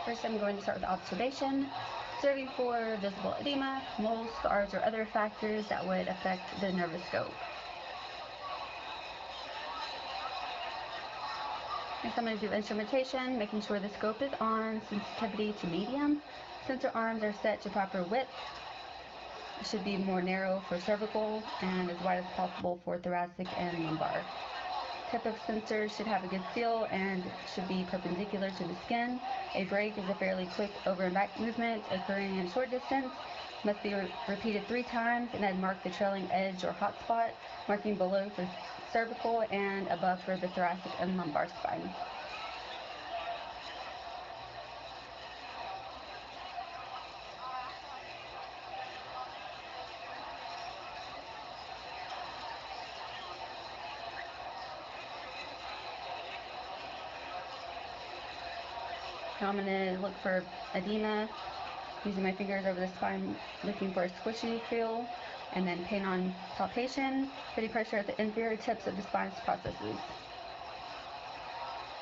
First, I'm going to start with observation, observing for visible edema, moles, scars, or other factors that would affect the nervous scope. Next, I'm going to do instrumentation, making sure the scope is on, sensitivity to medium. Sensor arms are set to proper width. It should be more narrow for cervical and as wide as possible for thoracic and lumbar. Tip of sensor should have a good feel and should be perpendicular to the skin. A break is a fairly quick over and back movement occurring in short distance. Must be repeated 3 times and then mark the trailing edge or hot spot, marking below for cervical and above for the thoracic and lumbar spine. Now I'm going to look for edema, using my fingers over the spine, looking for a squishy feel, and then pain on palpation, putting pressure at the inferior tips of the spine's processes.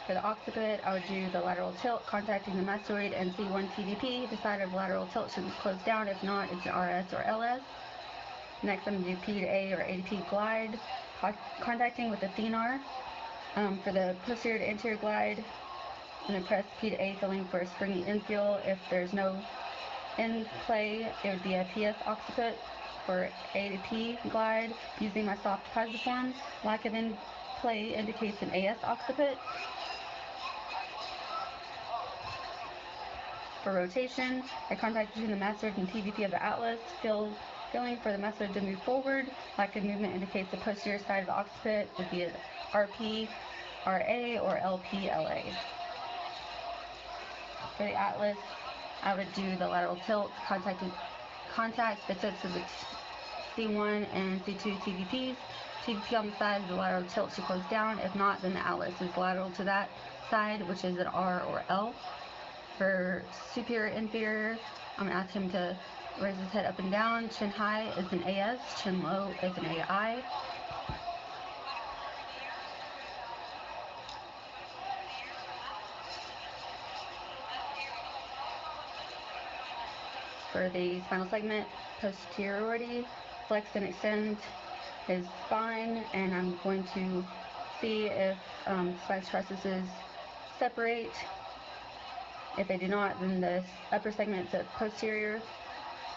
For the occiput, I would do the lateral tilt, contacting the mastoid and C1 TVP. The side of lateral tilt should close down. If not, it's an RS or LS. Next, I'm going to do P to A or A to P glide, contacting with the thenar. For the posterior to anterior glide, I'm going to press P to A, feeling for a springy infeel. If there's no in play, it would be a PS occiput. For A to P glide, using my soft pisiform. Lack of in play indicates an AS occiput. For rotation, I contact between the mastoid and TVP of the atlas, feeling for the mastoid to move forward. Lack of movement indicates the posterior side of the occiput would be an RP, RA, or LP, LA. For the atlas, I would do the lateral tilt, contact the tips of the C1 and C2 TVPs. TVP on the side of the lateral tilt should close down. If not, then the atlas is lateral to that side, which is an R or L. For superior inferior, I'm going to ask him to raise his head up and down. Chin high is an AS, chin low is an AI. For the spinal segment, posteriority, flex and extend his spine, and I'm going to see if spine processes separate. If they do not, then the upper segment is posterior.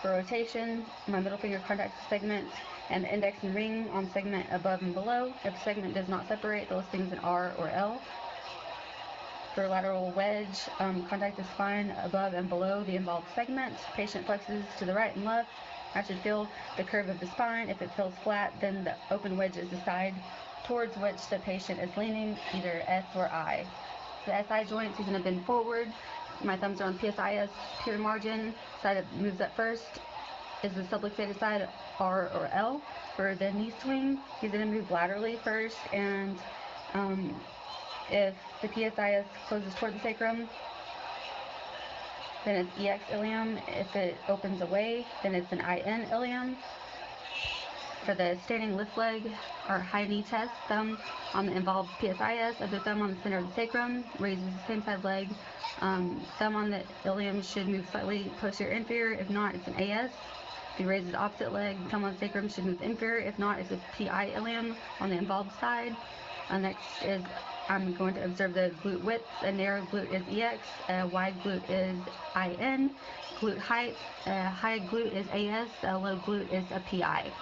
For rotation, my middle finger contacts the segment and the index and ring on segment above and below. If the segment does not separate, the listing is an R or L. For lateral wedge, contact the spine above and below the involved segment. Patient flexes to the right and left. I should feel the curve of the spine. If it feels flat, then the open wedge is the side towards which the patient is leaning, either S or I. The SI joint is going to bend forward. My thumbs are on PSIS, pure margin. Side that moves up first is the subluxated side, R or L. For the knee swing, he's going to move laterally first, and if the PSIS closes toward the sacrum, then it's EX ilium. If it opens away, then it's an IN ilium. For the standing lift leg, or high knee test, thumb on the involved PSIS of the thumb on the center of the sacrum, raises the same side leg. Thumb on the ilium should move slightly posterior inferior. If not, it's an AS. If he raises the opposite leg, thumb on the sacrum should move inferior. If not, it's a PI ilium on the involved side. Next is I'm going to observe the glute width. A narrow glute is EX, a wide glute is IN. Glute height, high glute is AS, a low glute is a PI.